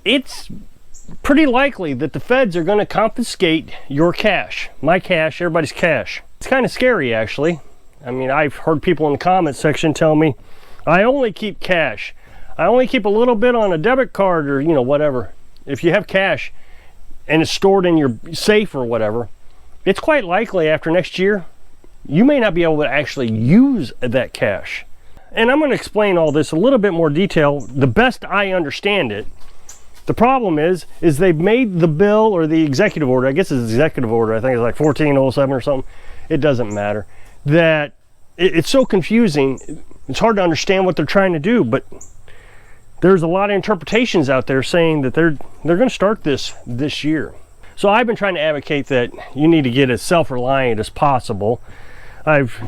it's pretty likely that the feds are going to confiscate your cash, my cash, everybody's cash. It's kind of scary, actually. I mean, I've heard people in the comment section tell me, I only keep cash. I only keep a little bit on a debit card or, you know, whatever. If you have cash and it's stored in your safe or whatever, it's quite likely after next year, you may not be able to actually use that cash. And I'm going to explain all this a little bit more detail, the best I understand it. The problem is they've made the bill or the executive order, I guess it's executive order, I think it's like 1407 or something, it doesn't matter, that it's so confusing, it's hard to understand what they're trying to do, but there's a lot of interpretations out there saying that they're going to start this year. So I've been trying to advocate that you need to get as self-reliant as possible. I've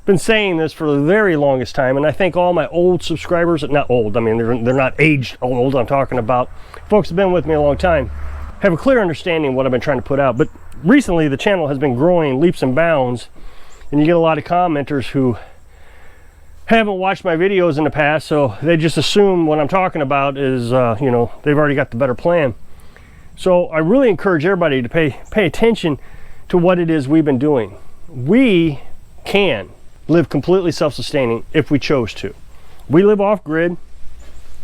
been saying this for the very longest time, and I think all my old subscribers, not old, I mean they're not aged old, I'm talking about folks who've been with me a long time, have a clear understanding of what I've been trying to put out. But recently the channel has been growing leaps and bounds, and you get a lot of commenters who haven't watched my videos in the past, so they just assume what I'm talking about is you know, they've already got the better plan. So I really encourage everybody to pay attention to what it is we've been doing. We can live completely self-sustaining if we chose to. We live off-grid,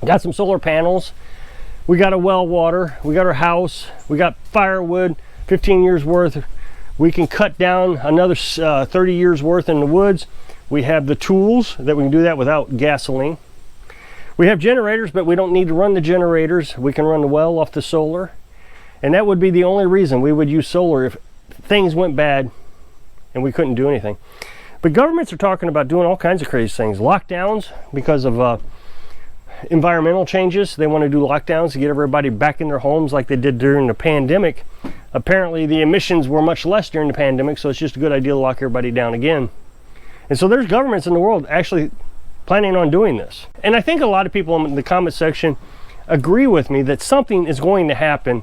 got some solar panels, we got a well water, we got our house, we got firewood, 15 years worth. We can cut down another 30 years worth in the woods. We have the tools that we can do that without gasoline. We have generators, but we don't need to run the generators. We can run the well off the solar. And that would be the only reason we would use solar if things went bad and we couldn't do anything. But governments are talking about doing all kinds of crazy things. Lockdowns because of environmental changes. They want to do lockdowns to get everybody back in their homes like they did during the pandemic. Apparently the emissions were much less during the pandemic, so it's just a good idea to lock everybody down again. And so there's governments in the world actually planning on doing this. And I think a lot of people in the comment section agree with me that something is going to happen,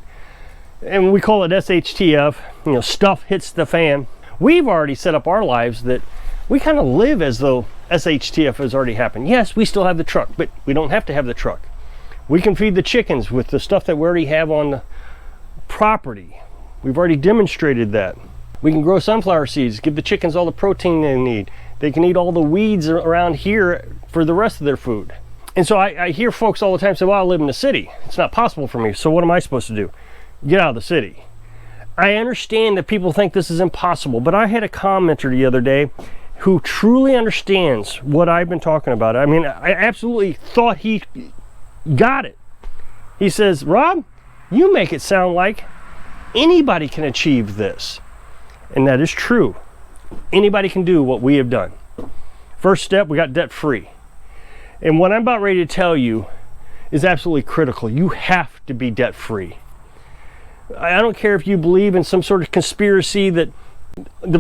and we call it SHTF, you know, stuff hits the fan. We've already set up our lives that we kind of live as though SHTF has already happened. Yes, we still have the truck, but we don't have to have the truck. We can feed the chickens with the stuff that we already have on the property. We've already demonstrated that. We can grow sunflower seeds, give the chickens all the protein they need. They can eat all the weeds around here for the rest of their food. And so I hear folks all the time say, well, I live in the city. It's not possible for me. So what am I supposed to do? Get out of the city. I understand that people think this is impossible, but I had a commenter the other day who truly understands what I've been talking about. I mean, I absolutely thought he got it. He says, Rob, you make it sound like anybody can achieve this. And that is true. Anybody can do what we have done. First step, we got debt free. And what I'm about ready to tell you is absolutely critical. You have to be debt free. I don't care if you believe in some sort of conspiracy that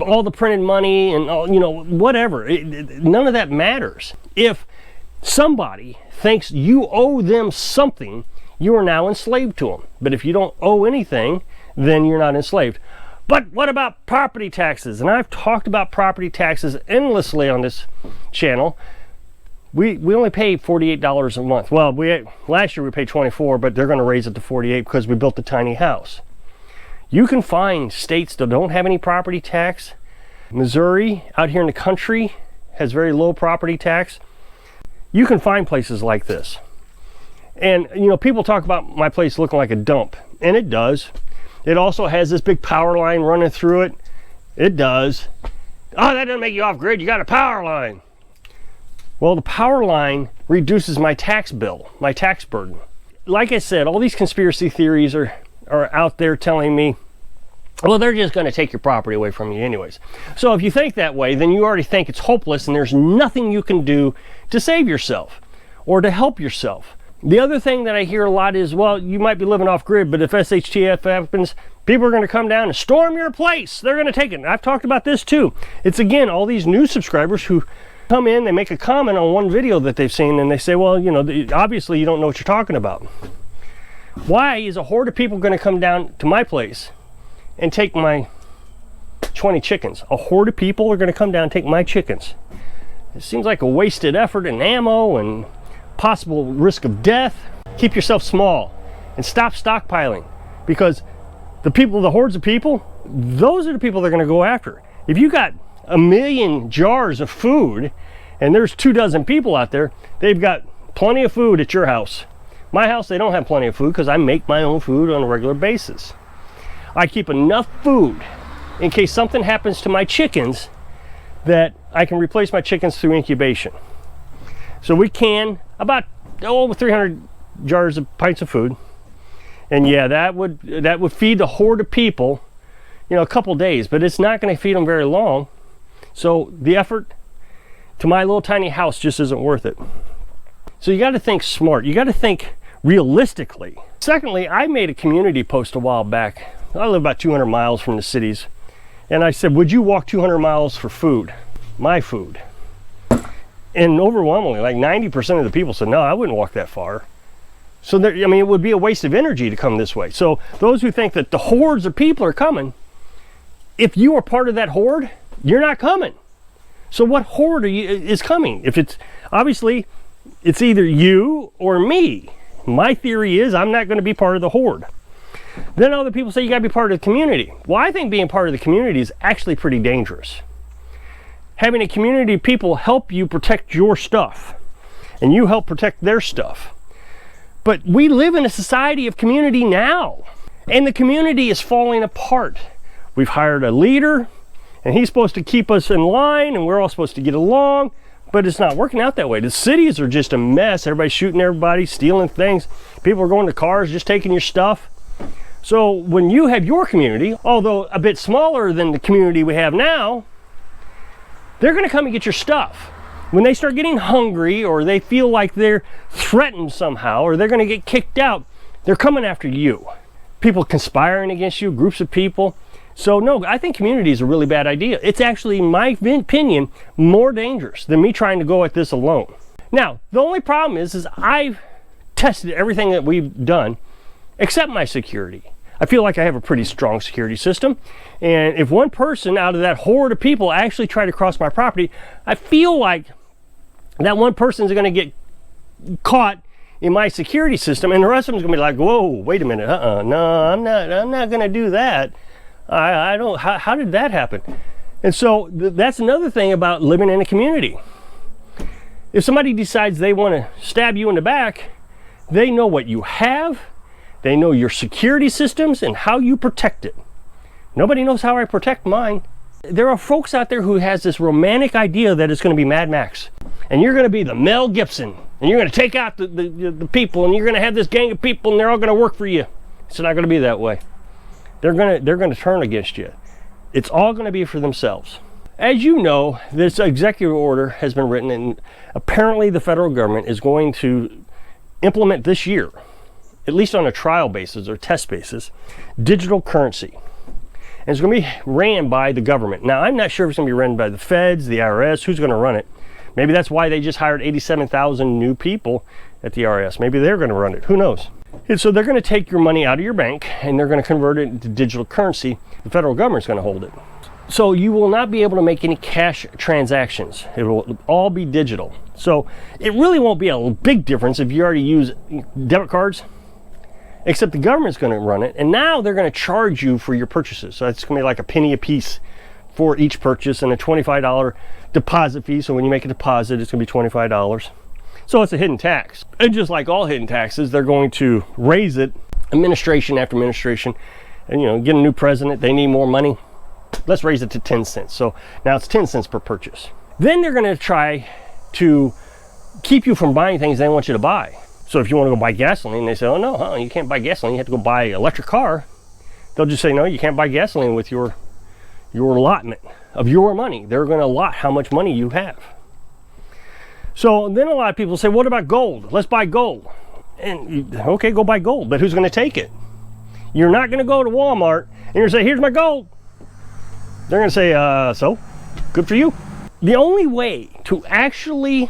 all the printed money and all, you know, whatever, none of that matters. If somebody thinks you owe them something, you are now enslaved to them. But if you don't owe anything, then you're not enslaved. But what about property taxes? And I've talked about property taxes endlessly on this channel. We only pay $48 a month. Well, last year we paid $24, but they're going to raise it to $48 because we built a tiny house. You can find states that don't have any property tax. Missouri, out here in the country, has very low property tax. You can find places like this. And, you know, people talk about my place looking like a dump, and it does. It also has this big power line running through it. It does. Oh, that doesn't make you off-grid. You got a power line. Well, the power line reduces my tax bill, my tax burden. Like I said, all these conspiracy theories are out there telling me, well, they're just going to take your property away from you anyways. So if you think that way, then you already think it's hopeless and there's nothing you can do to save yourself or to help yourself. The other thing that I hear a lot is, well, you might be living off grid, but if SHTF happens, people are going to come down and storm your place. They're going to take it. And I've talked about this too. It's, again, all these new subscribers who come in, they make a comment on one video that they've seen, and they say, well, you know, obviously you don't know what you're talking about. Why is a horde of people going to come down to my place and take my 20 chickens? A horde of people are going to come down and take my chickens. It seems like a wasted effort and ammo and possible risk of death. Keep yourself small. and stop stockpiling, because the people, the hordes of people, those are the people they're going to go after. If you got 1 million jars of food and there's 24 people out there, they've got plenty of food at your house. My house, they don't have plenty of food because I make my own food on a regular basis. I keep enough food in case something happens to my chickens that I can replace my chickens through incubation. So we can about over 300 jars of pints of food. And yeah, that would feed the horde of people, you know, a couple days, but it's not going to feed them very long. So the effort to my little tiny house just isn't worth it. So you got to think smart. You got to think realistically. Secondly, I made a community post a while back. I live about 200 miles from the cities. And I said, would you walk 200 miles for food? My food. And overwhelmingly, like 90% of the people said, no, I wouldn't walk that far. So there, I mean, it would be a waste of energy to come this way. So those who think that the hordes of people are coming, if you are part of that horde, you're not coming. So what horde is coming? If it's, obviously, it's either you or me. My theory is I'm not going to be part of the horde. Then other people say you got to be part of the community. Well, I think being part of the community is actually pretty dangerous. Having a community of people help you protect your stuff, and you help protect their stuff. But we live in a society of community now, and the community is falling apart. We've hired a leader, and he's supposed to keep us in line, and we're all supposed to get along, but it's not working out that way. The cities are just a mess. Everybody's shooting everybody, stealing things. People are going to cars, just taking your stuff. So when you have your community, although a bit smaller than the community we have now, they're going to come and get your stuff. When they start getting hungry, or they feel like they're threatened somehow, or they're going to get kicked out, they're coming after you. People conspiring against you, groups of people. So no, I think community is a really bad idea. It's actually, in my opinion, more dangerous than me trying to go at this alone. Now, the only problem is I've tested everything that we've done except my security. I feel like I have a pretty strong security system, and if one person out of that horde of people actually try to cross my property, I feel like that one person is going to get caught in my security system, and the rest of them is going to be like, whoa, wait a minute, no, I'm not going to do that. I don't, how did that happen? And so that's another thing about living in a community. If somebody decides they want to stab you in the back, they know what you have. They know your security systems and how you protect it. Nobody knows how I protect mine. There are folks out there who has this romantic idea that it's going to be Mad Max. And you're going to be the Mel Gibson. And you're going to take out the people. And you're going to have this gang of people. And they're all going to work for you. It's not going to be that way. They're going to turn against you. It's all going to be for themselves. As you know, this executive order has been written. And apparently the federal government is going to implement this year, at least on a trial basis or test basis, digital currency. And it's going to be ran by the government. Now, I'm not sure if it's going to be ran by the feds, the IRS, who's going to run it. Maybe that's why they just hired 87,000 new people at the IRS. Maybe they're going to run it. Who knows? And so they're going to take your money out of your bank and they're going to convert it into digital currency. The federal government's going to hold it. So you will not be able to make any cash transactions. It will all be digital. So it really won't be a big difference if you already use debit cards, except the government's going to run it, and now they're going to charge you for your purchases. So it's going to be like a penny a piece for each purchase, and a $25 deposit fee. So when you make a deposit, it's going to be $25. So it's a hidden tax. And just like all hidden taxes, they're going to raise it administration after administration. And you know, get a new president, they need more money. Let's raise it to 10 cents. So now it's 10 cents per purchase. Then they're going to try to keep you from buying things they want you to buy. So if you want to go buy gasoline, they say, oh no, you can't buy gasoline. You have to go buy an electric car. They'll just say, no, you can't buy gasoline with your allotment of your money. They're going to allot how much money you have. So then a lot of people say, what about gold? Let's buy gold. And okay, go buy gold, but who's going to take it? You're not going to go to Walmart and you're going to say, here's my gold. They're going to say, so good for you. The only way to actually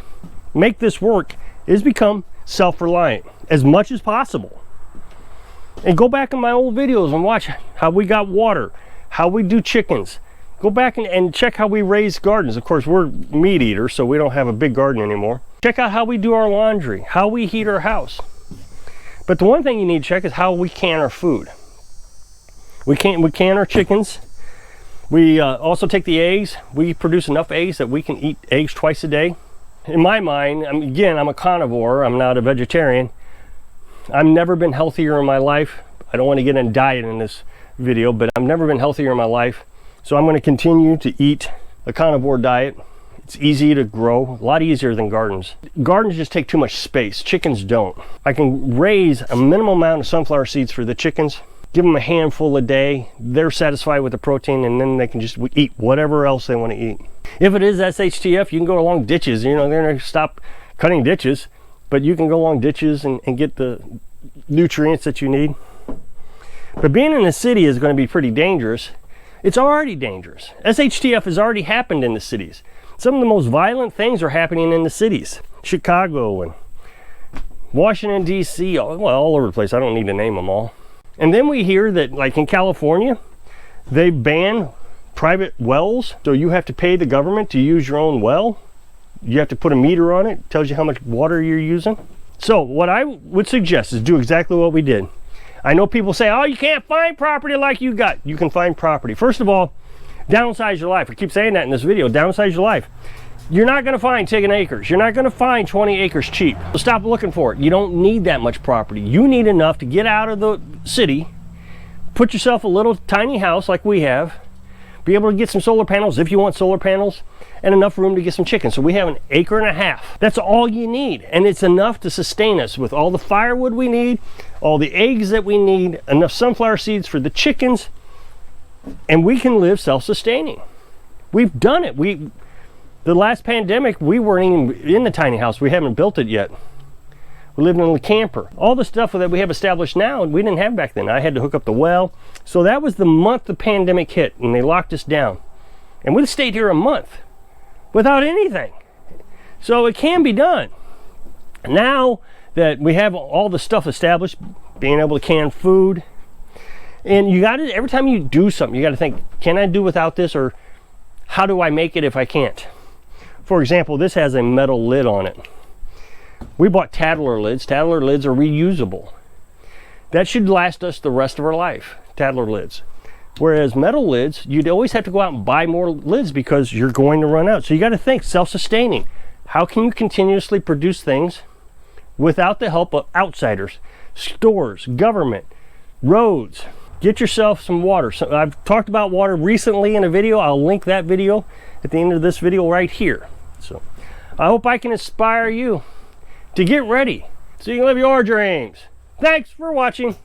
make this work is become self-reliant as much as possible. And go back in my old videos and watch how we got water, how we do chickens. Go back and check how we raise gardens. Of course, we're meat eaters, so we don't have a big garden anymore. Check out how we do our laundry, how we heat our house. But the one thing you need to check is how we can our food. We can our chickens. We also take the eggs. We produce enough eggs that we can eat eggs twice a day. In my mind, again, I'm a carnivore. I'm not a vegetarian. I've never been healthier in my life. I don't want to get in diet in this video, but I've never been healthier in my life. So I'm going to continue to eat a carnivore diet. It's easy to grow, a lot easier than gardens. Gardens just take too much space. Chickens don't. I can raise a minimal amount of sunflower seeds for the chickens, give them a handful a day. They're satisfied with the protein, and then they can just eat whatever else they want to eat. If it is SHTF, you can go along ditches. You know, they're going to stop cutting ditches, but you can go along ditches and get the nutrients that you need. But being in the city is going to be pretty dangerous. It's already dangerous. SHTF has already happened in the cities. Some of the most violent things are happening in the cities. Chicago and Washington, D.C., well, all over the place. I don't need to name them all. And then we hear that, like in California, they ban private wells. So you have to pay the government to use your own well. You have to put a meter on it. It tells you how much water you're using. So what I would suggest is do exactly what we did. I know people say, oh, you can't find property like you got. You can find property. First of all, downsize your life. I keep saying that in this video. Downsize your life. You're not going to find 10 acres. You're not going to find 20 acres cheap. So stop looking for it. You don't need that much property. You need enough to get out of the city, put yourself a little tiny house like we have, be able to get some solar panels if you want solar panels, and enough room to get some chickens. So we have 1.5 acres. That's all you need. And it's enough to sustain us with all the firewood we need, all the eggs that we need, enough sunflower seeds for the chickens, and we can live self-sustaining. We've done it. The last pandemic, we weren't even in the tiny house. We haven't built it yet. We lived in a camper. All the stuff that we have established now, we didn't have back then. I had to hook up the well. So that was the month the pandemic hit, and they locked us down. And we stayed here a month without anything. So it can be done. Now that we have all the stuff established, being able to can food, and you got to, every time you do something, you got to think, can I do without this, or how do I make it if I can't? For example, this has a metal lid on it. We bought Tattler lids. Tattler lids are reusable. That should last us the rest of our life, Tattler lids. Whereas metal lids, you'd always have to go out and buy more lids because you're going to run out. So you got to think self-sustaining. How can you continuously produce things without the help of outsiders, stores, government, roads? Get yourself some water. So I've talked about water recently in a video. I'll link that video at the end of this video right here. So I hope I can inspire you to get ready so you can live your dreams. Thanks for watching.